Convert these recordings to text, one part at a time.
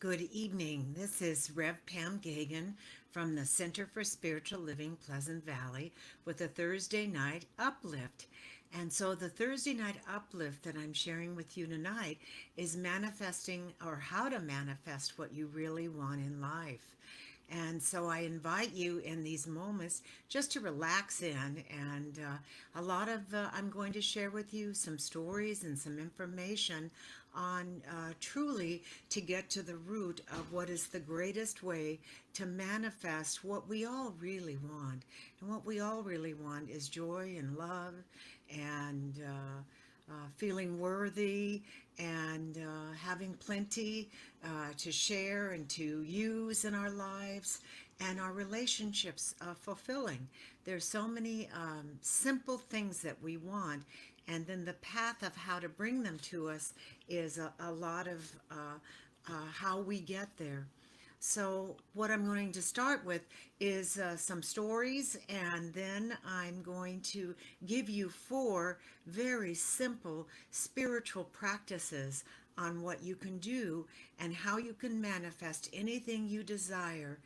Good evening. This is Rev Pam Geagan from the Center for Spiritual Living, Pleasant Valley, with a Thursday night uplift. And so, the Thursday night uplift that I'm sharing with you tonight is manifesting or how to manifest what you really want in life. And so I invite you in these moments just to relax in. And I'm going to share with you some stories and some information on truly to get to the root of what is the greatest way to manifest what we all really want. And what we all really want is joy and love and feeling worthy and having plenty to share and to use in our lives and our relationships fulfilling. There's so many simple things that we want, and then the path of how to bring them to us is a lot of how we get there. So, what I'm going to start with is some stories, and then I'm going to give you four very simple spiritual practices on what you can do and how you can manifest anything you desire.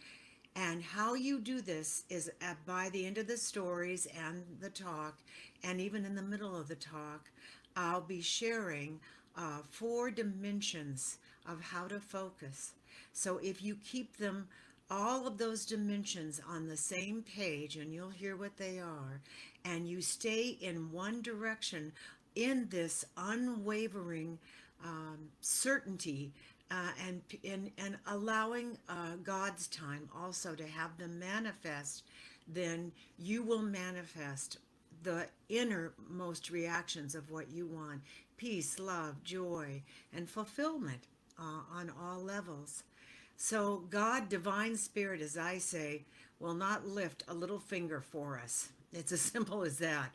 And how you do this is by the end of the stories and the talk, and even in the middle of the talk, I'll be sharing four dimensions of how to focus. So if you keep them, all of those dimensions on the same page, and you'll hear what they are, and you stay in one direction in this unwavering certainty and allowing God's time also to have them manifest, then you will manifest the innermost reactions of what you want: peace, love, joy, and fulfillment on all levels. So, God, divine spirit, as I say, will not lift a little finger for us. It's as simple as that.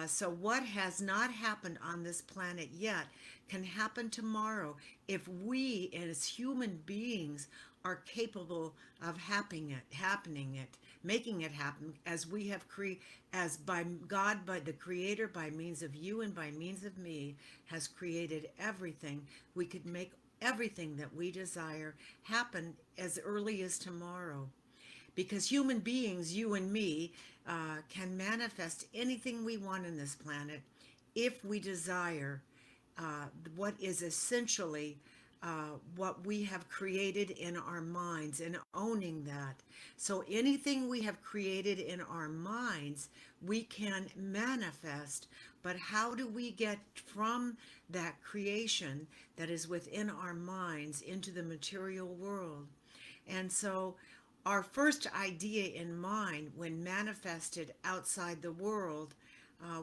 So, what has not happened on this planet yet can happen tomorrow if we, as human beings, are capable of making it happen, as we have as by God, by the Creator, by means of you and by means of me, has created everything. We could make everything that we desire happen as early as tomorrow. Because human beings, you and me, can manifest anything we want in this planet if we desire what is essentially what we have created in our minds and owning that. So anything we have created in our minds, we can manifest. But how do we get from that creation that is within our minds into the material world? And so our first idea in mind, when manifested outside the world,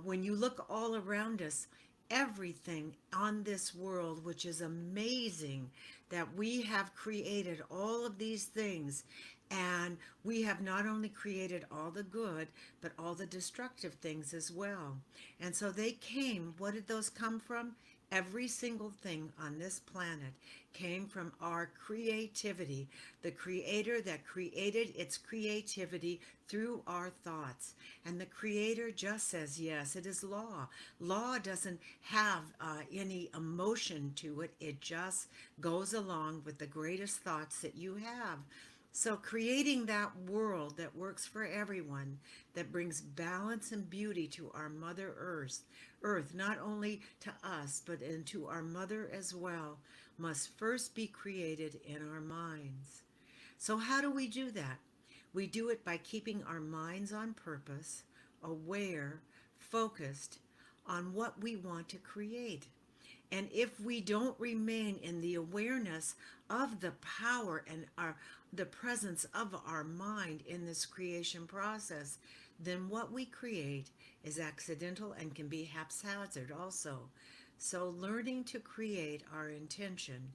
when you look all around us, everything on this world, which is amazing that we have created all of these things, and we have not only created all the good, but all the destructive things as well. And so they came, what did those come from? Every single thing on this planet came from our creativity, the creator that created its creativity through our thoughts. And the creator just says, yes, it is law. Law doesn't have any emotion to it, it just goes along with the greatest thoughts that you have. So, creating that world that works for everyone, that brings balance and beauty to our Mother Earth, not only to us, but into our Mother as well, must first be created in our minds. So, how do we do that? We do it by keeping our minds on purpose, aware, focused on what we want to create. And if we don't remain in the awareness of the power and the presence of our mind in this creation process, then what we create is accidental and can be haphazard also. So learning to create our intention,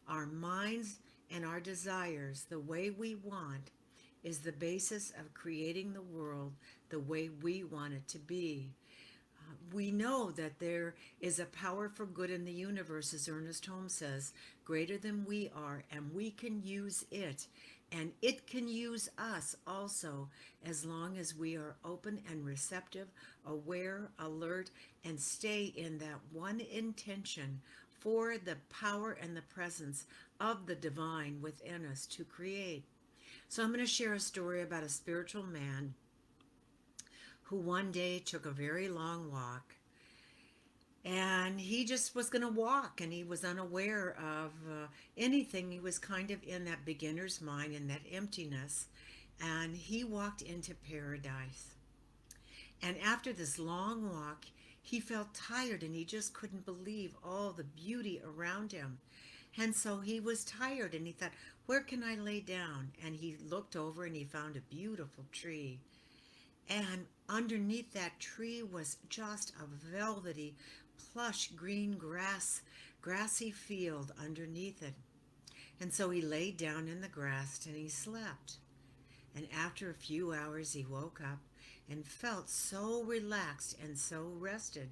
our minds and our desires the way we want is the basis of creating the world the way we want it to be. We know that there is a power for good in the universe, as Ernest Holmes says, greater than we are, and we can use it. And it can use us also, as long as we are open and receptive, aware, alert, and stay in that one intention for the power and the presence of the divine within us to create. So I'm going to share a story about a spiritual man who one day took a very long walk, and he just was going to walk, and he was unaware of anything. He was kind of in that beginner's mind, in that emptiness, and he walked into paradise. And after this long walk, he felt tired and he just couldn't believe all the beauty around him. And so he was tired and he thought, where can I lay down? And he looked over and he found a beautiful tree. And underneath that tree was just a velvety, plush green grassy field underneath it. And so he laid down in the grass and he slept. And after a few hours, he woke up and felt so relaxed and so rested.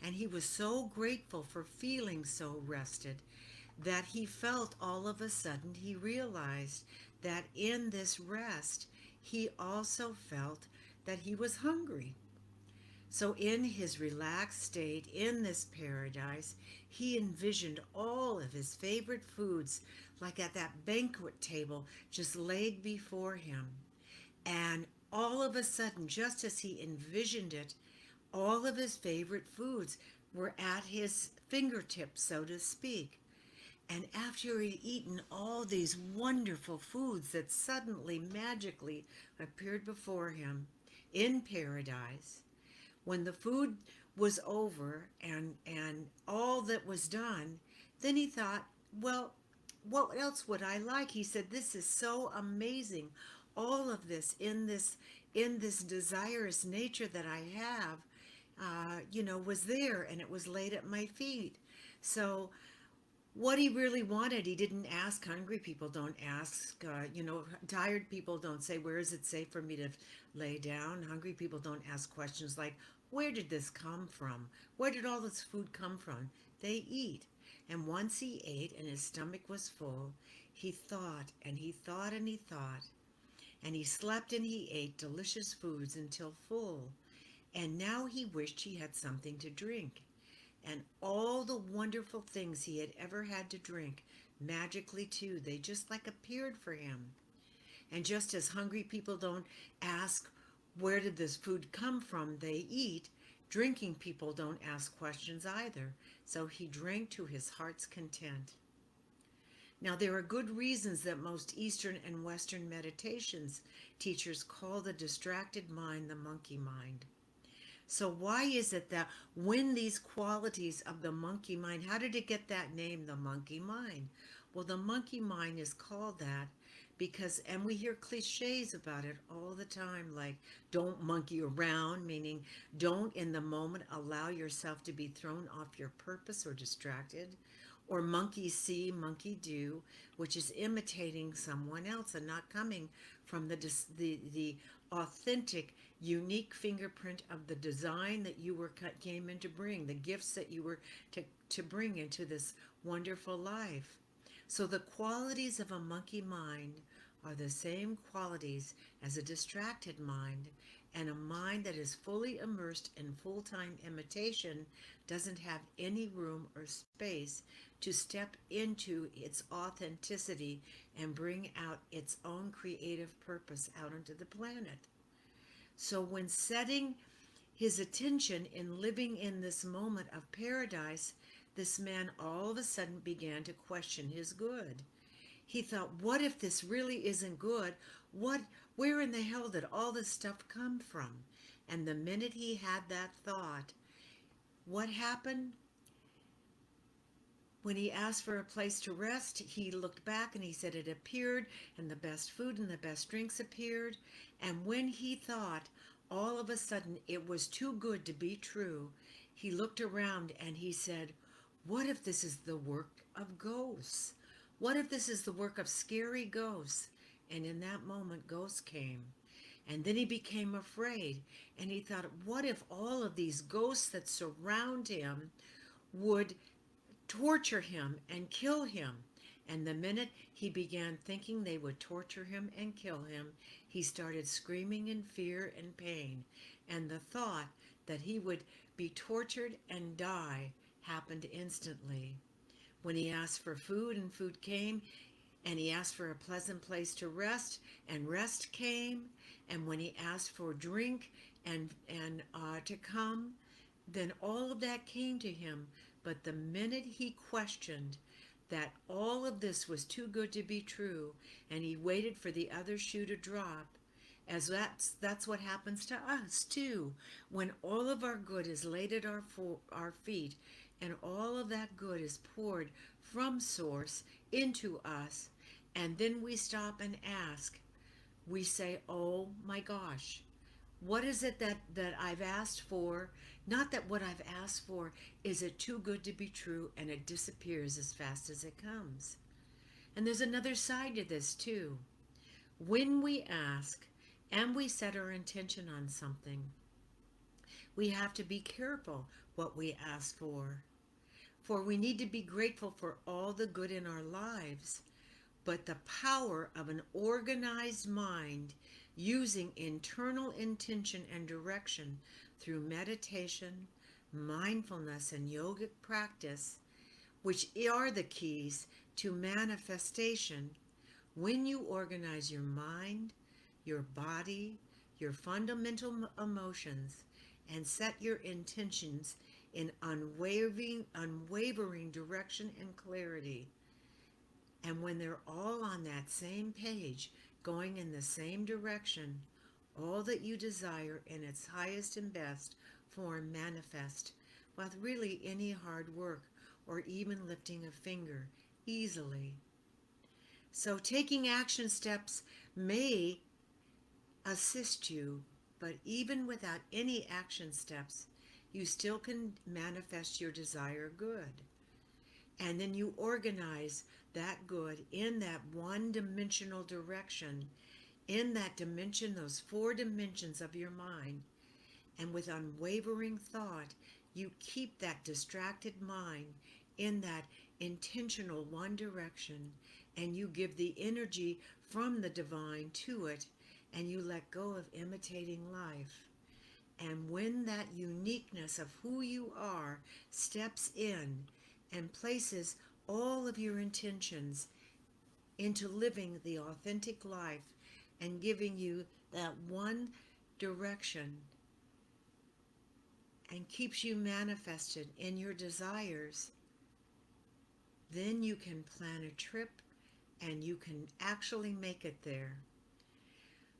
And he was so grateful for feeling so rested that he felt all of a sudden, he realized that in this rest, he also felt that he was hungry. So, in his relaxed state, in this paradise, he envisioned all of his favorite foods, like at that banquet table, just laid before him. And all of a sudden, just as he envisioned it, all of his favorite foods were at his fingertips, so to speak. And after he'd eaten all these wonderful foods that suddenly, magically appeared before him in paradise, when the food was over and all that was done, then he thought, well, what else would I like? He said, this is so amazing. All of this in this desirous nature that I have, was there and it was laid at my feet. So what he really wanted, he didn't ask. Hungry people don't ask. Tired people don't say, where is it safe for me to lay down? Hungry people don't ask questions like, where did this come from? Where did all this food come from? They eat. And once he ate and his stomach was full, he thought and he thought and he thought. And he slept and he ate delicious foods until full. And now he wished he had something to drink. And all the wonderful things he had ever had to drink, magically too, they just like appeared for him. And just as hungry people don't ask, where did this food come from? They eat. Drinking people don't ask questions either. So he drank to his heart's content. Now, there are good reasons that most Eastern and Western meditations teachers call the distracted mind the monkey mind. So why is it that when these qualities of the monkey mind, how did it get that name, the monkey mind? Well, the monkey mind is called that because, and we hear cliches about it all the time, like don't monkey around, meaning don't in the moment allow yourself to be thrown off your purpose or distracted. Or monkey see, monkey do, which is imitating someone else and not coming from the authentic, unique fingerprint of the design that you came in to bring, the gifts that you were to bring into this wonderful life. So the qualities of a monkey mind are the same qualities as a distracted mind, and a mind that is fully immersed in full-time imitation doesn't have any room or space to step into its authenticity and bring out its own creative purpose out onto the planet. So when setting his attention in living in this moment of paradise, this man all of a sudden began to question his good. He thought, what if this really isn't good? Where in the hell did all this stuff come from? And the minute he had that thought, what happened? When he asked for a place to rest, he looked back and he said it appeared, and the best food and the best drinks appeared. And when he thought all of a sudden it was too good to be true, he looked around and he said, what if this is the work of ghosts? What if this is the work of scary ghosts? And in that moment, ghosts came. And then he became afraid. And he thought, what if all of these ghosts that surround him would torture him and kill him? And the minute he began thinking they would torture him and kill him, he started screaming in fear and pain. And the thought that he would be tortured and die happened instantly. When he asked for food and food came, and he asked for a pleasant place to rest and rest came, and when he asked for drink and to come, then all of that came to him. But the minute he questioned that all of this was too good to be true, and he waited for the other shoe to drop, as that's what happens to us too. When all of our good is laid at our feet, and all of that good is poured from source into us, and then we stop and ask, we say, oh my gosh, what is it that I've asked for? Not that what I've asked for is it too good to be true, and it disappears as fast as it comes. And there's another side to this too. When we ask and we set our intention on something, we have to be careful what we ask for. For we need to be grateful for all the good in our lives. But the power of an organized mind using internal intention and direction through meditation, mindfulness, and yogic practice, which are the keys to manifestation, when you organize your mind, your body, your fundamental emotions, and set your intentions in unwavering direction and clarity, and when they're all on that same page, going in the same direction, all that you desire in its highest and best form manifest, with really any hard work or even lifting a finger, easily. So taking action steps may assist you, but even without any action steps, you still can manifest your desire good. And then you organize that good in that one-dimensional direction, in that dimension, those 4 dimensions of your mind. And with unwavering thought, you keep that distracted mind in that intentional one direction, and you give the energy from the divine to it, and you let go of imitating life. And when that uniqueness of who you are steps in and places all of your intentions into living the authentic life and giving you that one direction and keeps you manifested in your desires, then you can plan a trip and you can actually make it there.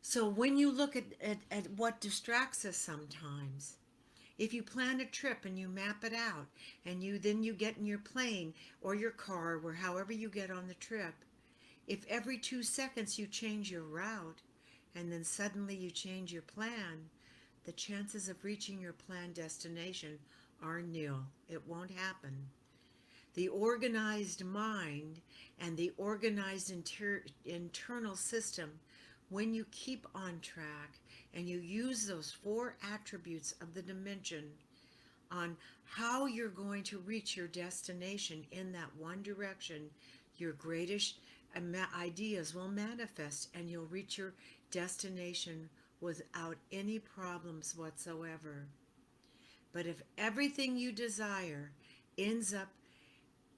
So when you look at what distracts us sometimes, if you plan a trip and you map it out, and then you get in your plane or your car or however you get on the trip, if every 2 seconds you change your route and then suddenly you change your plan, the chances of reaching your planned destination are nil. It won't happen. The organized mind and the organized internal system, when you keep on track and you use those 4 attributes of the dimension on how you're going to reach your destination in that one direction, your greatest ideas will manifest and you'll reach your destination without any problems whatsoever. But if everything you desire ends up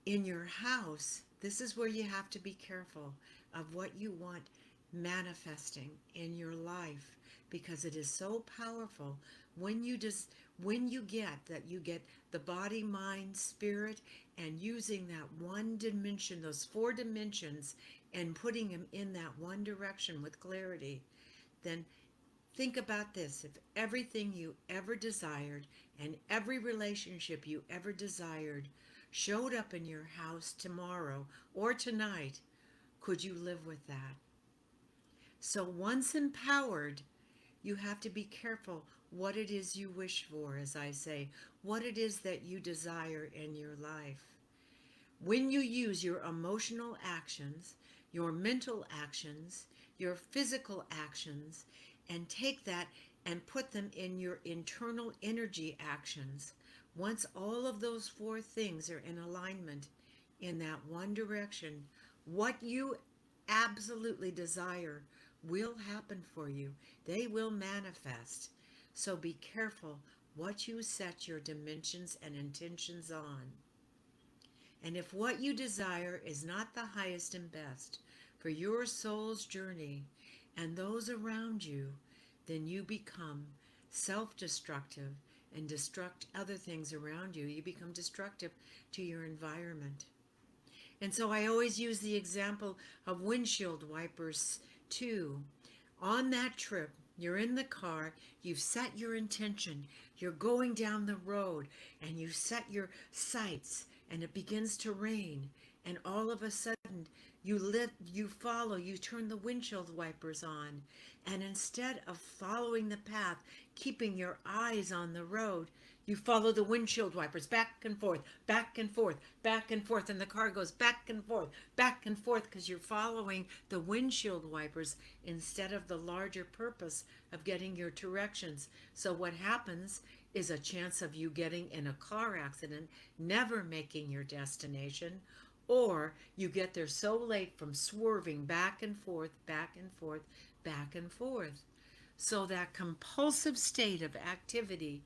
in your house, this is where you have to be careful of what you want manifesting in your life, because it is so powerful when you get the body, mind, spirit, and using that one dimension, those 4 dimensions, and putting them in that one direction with clarity. Then think about this: if everything you ever desired and every relationship you ever desired showed up in your house tomorrow or tonight, could you live with that? So once empowered, you have to be careful what it is you wish for, as I say, what it is that you desire in your life. When you use your emotional actions, your mental actions, your physical actions, and take that and put them in your internal energy actions, once all of those 4 things are in alignment in that one direction, what you absolutely desire will happen for you. They will manifest. So be careful what you set your dimensions and intentions on. And if what you desire is not the highest and best for your soul's journey and those around you, then you become self destructive and destruct other things around you. You become destructive to your environment. And so I always use the example of windshield wipers too. On that trip, you're in the car, you've set your intention, you're going down the road, and you set your sights, and it begins to rain, and all of a sudden you turn the windshield wipers on, and instead of following the path, keeping your eyes on the road, you follow the windshield wipers back and forth, back and forth, back and forth, and the car goes back and forth because you're following the windshield wipers instead of the larger purpose of getting your directions. So what happens is a chance of you getting in a car accident, never making your destination, or you get there so late from swerving back and forth, back and forth, back and forth. So that compulsive state of activity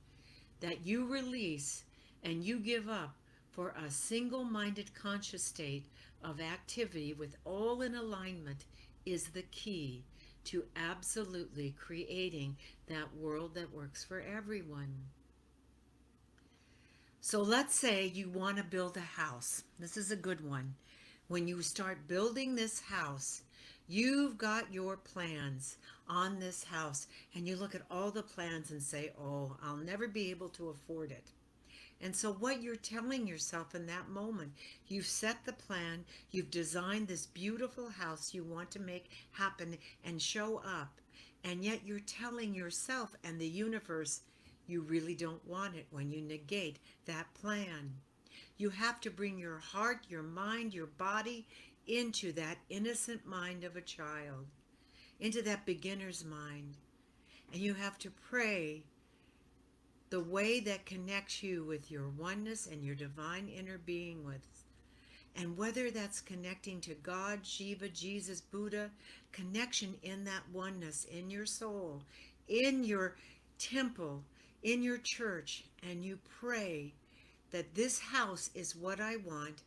that you release and you give up for a single minded conscious state of activity with all in alignment is the key to absolutely creating that world that works for everyone. So let's say you want to build a house. This is a good one. When you start building this house, you've got your plans on this house, and you look at all the plans and say, oh, I'll never be able to afford it. And so, what you're telling yourself in that moment, you've set the plan, you've designed this beautiful house you want to make happen and show up, and yet you're telling yourself and the universe you really don't want it when you negate that plan. You have to bring your heart, your mind, your body into that innocent mind of a child, into that beginner's mind. And you have to pray the way that connects you with your oneness and your divine inner being with. And whether that's connecting to God, Shiva, Jesus, Buddha, connection in that oneness, in your soul, in your temple, in your church, and you pray that this house is what I want.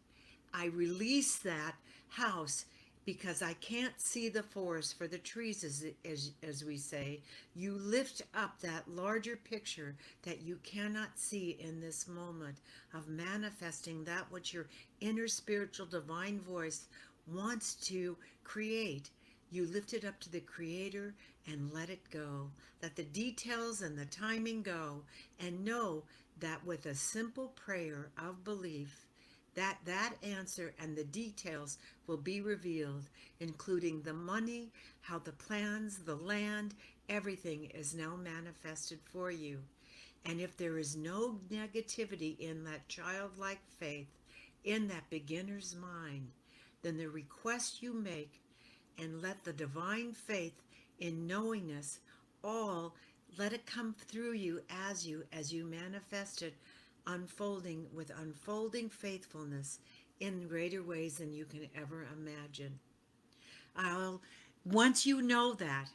I release that house because I can't see the forest for the trees, as we say. You lift up that larger picture that you cannot see in this moment of manifesting that which your inner spiritual divine voice wants to create. You lift it up to the Creator and let it go. Let the details and the timing go, and know that with a simple prayer of belief, that answer and the details will be revealed, including the money, how the plans, the land, everything is now manifested for you. And if there is no negativity in that childlike faith, in that beginner's mind, then the request you make, and let the divine faith in knowingness all, let it come through you as you manifest it, unfolding with unfolding faithfulness in greater ways than you can ever imagine. I'll Once you know that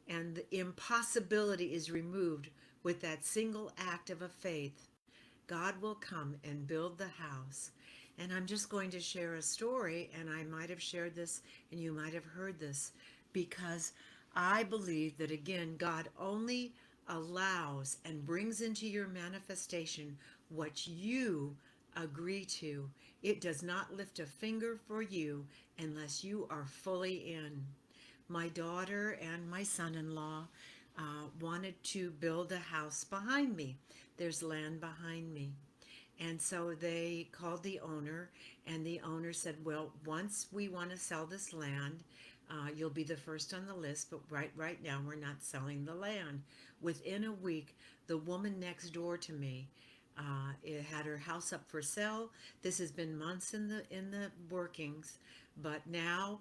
and the impossibility is removed with that single act of a faith, God will come and build the house. And I'm just going to share a story, and I might have shared this and you might have heard this, because I believe that again, God only allows and brings into your manifestation what you agree to. It does not lift a finger for you unless you are fully in. My daughter and my son-in-law wanted to build a house behind me. There's land behind me. And so they called the owner, and the owner said, well, once we want to sell this land, you'll be the first on the list, but right now we're not selling the land. Within a week, the woman next door to me it had her house up for sale. This has been months in the workings, but now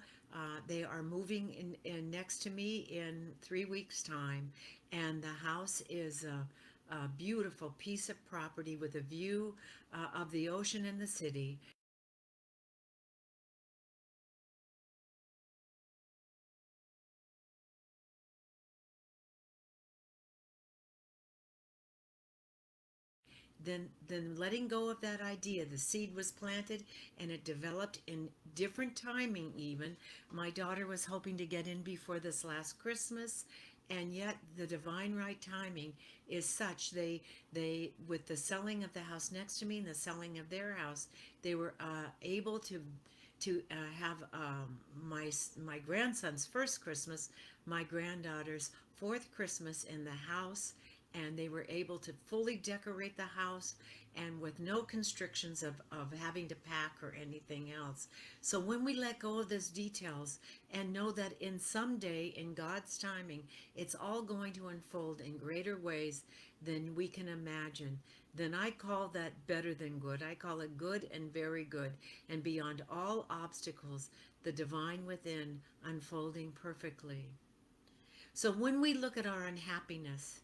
they are moving in next to me in 3 weeks' time, and the house is a beautiful piece of property with a view of the ocean and the city. then letting go of that idea. The seed was planted and it developed in different timing even. My daughter was hoping to get in before this last Christmas, and yet the divine right timing is such they with the selling of the house next to me and the selling of their house, they were able to have my grandson's first Christmas, my granddaughter's fourth Christmas in the house, and they were able to fully decorate the house and with no constrictions of having to pack or anything else. So when we let go of those details and know that in someday in God's timing, it's all going to unfold in greater ways than we can imagine, then I call that better than good. I call it good and very good, and beyond all obstacles, the divine within unfolding perfectly. So when we look at our unhappiness,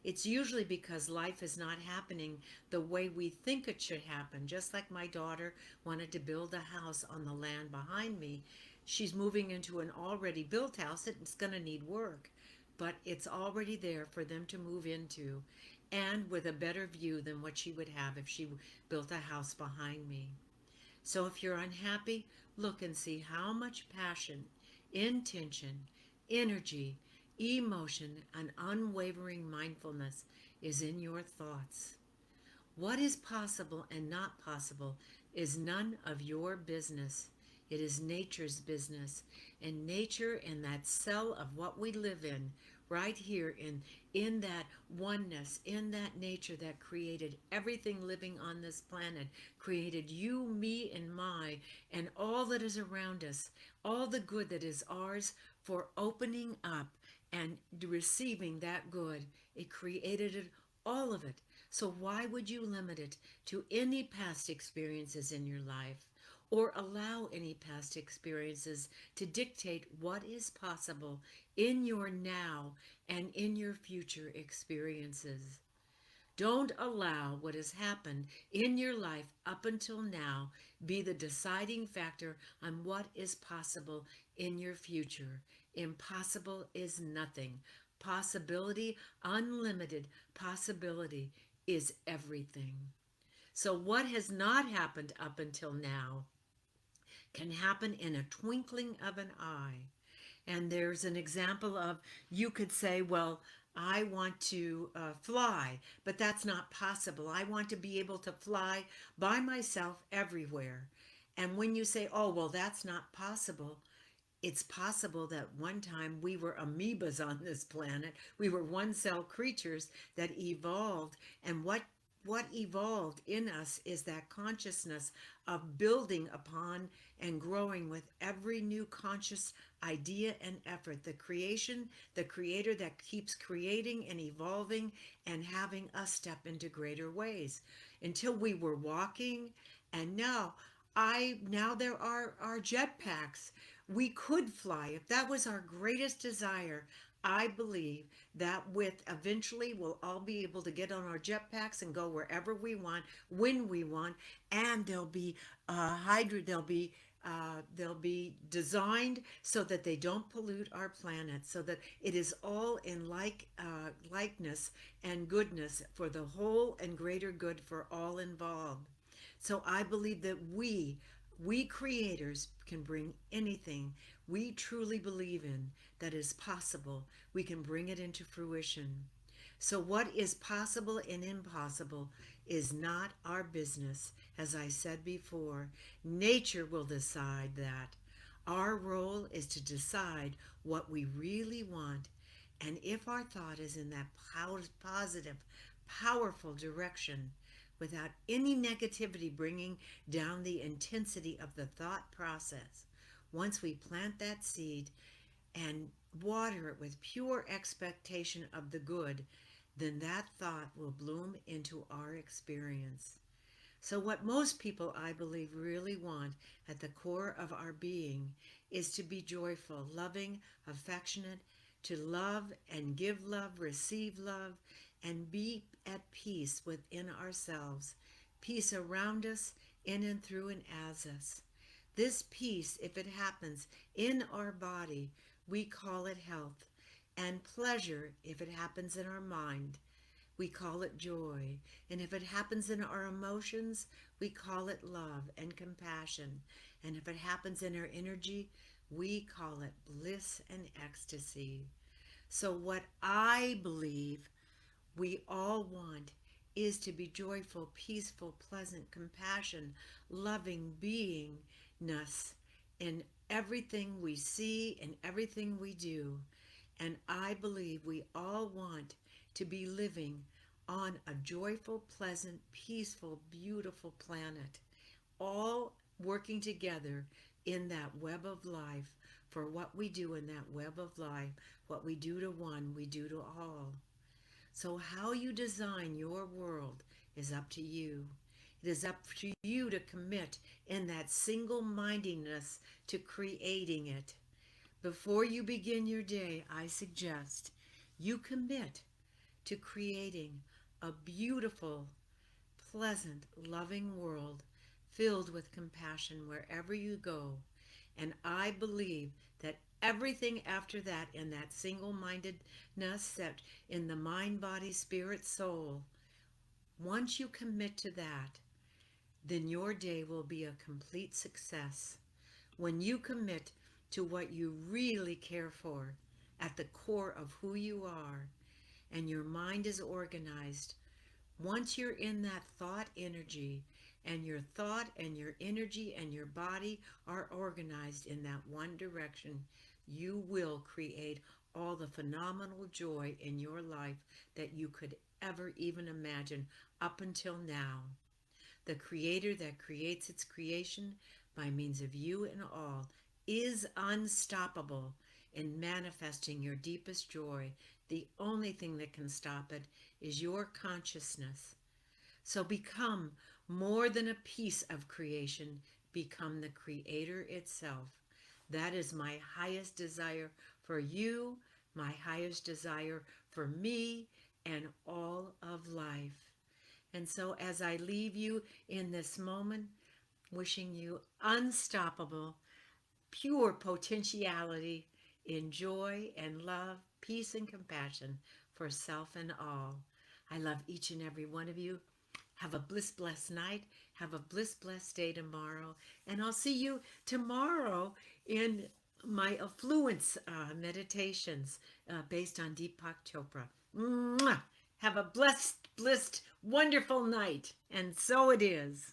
it's usually because life is not happening the way we think it should happen. Just like my daughter wanted to build a house on the land behind me, she's moving into an already built house. It's going to need work, but it's already there for them to move into, and with a better view than what she would have if she built a house behind me. So if you're unhappy, look and see how much passion, intention, energy, emotion, and unwavering mindfulness is in your thoughts. What is possible and not possible is none of your business. It is nature's business. And nature, in that cell of what we live in, right here in that oneness, in that nature that created everything living on this planet, created you, me, and my, and all that is around us, all the good that is ours for opening up and receiving that good. It created it, all of it. So why would you limit it to any past experiences in your life, or allow any past experiences to dictate what is possible in your now and in your future experiences? Don't allow what has happened in your life up until now be the deciding factor on what is possible in your future. Impossible is nothing. Possibility, unlimited possibility, is everything. So, what has not happened up until now can happen in a twinkling of an eye. And there's an example of, you could say, well, I want to fly, but that's not possible. I want to be able to fly by myself everywhere. And when you say, oh, well, that's not possible, it's possible that one time we were amoebas on this planet. We were one cell creatures that evolved. And what evolved in us is that consciousness of building upon and growing with every new conscious idea and effort. The creation, the creator that keeps creating and evolving and having us step into greater ways until we were walking. And now there are our jetpacks. We could fly if that was our greatest desire. I believe that with eventually we'll all be able to get on our jetpacks and go wherever we want, when we want, and they'll be designed so that they don't pollute our planet, so that it is all in likeness and goodness for the whole and greater good for all involved. So I believe that we creators can bring anything we truly believe in that is possible. We can bring it into fruition. So what is possible and impossible is not our business. As I said before, nature will decide that. Our role is to decide what we really want. And if our thought is in that positive, powerful direction, without any negativity bringing down the intensity of the thought process, once we plant that seed and water it with pure expectation of the good, then that thought will bloom into our experience. So, what most people, I believe, really want at the core of our being is to be joyful, loving, affectionate, to love and give love, receive love, and be at peace within ourselves, peace around us, in and through and as us. This peace, if it happens in our body, we call it health, and pleasure, if it happens in our mind, we call it joy. And if it happens in our emotions, we call it love and compassion. And if it happens in our energy, we call it bliss and ecstasy. So, what I believe we all want is to be joyful, peaceful, pleasant, compassion, loving beingness in everything we see and everything we do. And I believe we all want to be living on a joyful, pleasant, peaceful, beautiful planet, all working together in that web of life. For what we do in that web of life, what we do to one, we do to all. So, how you design your world is up to you. It is up to you to commit in that single mindedness to creating it. Before you begin your day, I suggest you commit to creating a beautiful, pleasant, loving world filled with compassion wherever you go. And I believe that everything after that, in that single mindedness, that in the mind, body, spirit, soul, once you commit to that, then your day will be a complete success. When you commit to what you really care for at the core of who you are, and your mind is organized, once you're in that thought energy, and your thought and your energy and your body are organized in that one direction, you will create all the phenomenal joy in your life that you could ever even imagine up until now. The creator that creates its creation by means of you and all is unstoppable in manifesting your deepest joy. The only thing that can stop it is your consciousness. So become more than a piece of creation, become the creator itself. That is my highest desire for you, my highest desire for me, and all of life. And so, as I leave you in this moment, wishing you unstoppable, pure potentiality in joy and love, peace and compassion for self and all. I love each and every one of you. Have a blessed night. Have a blessed day tomorrow. And I'll see you tomorrow in my affluence meditations based on Deepak Chopra. Mwah! Have a blessed, wonderful night. And so it is.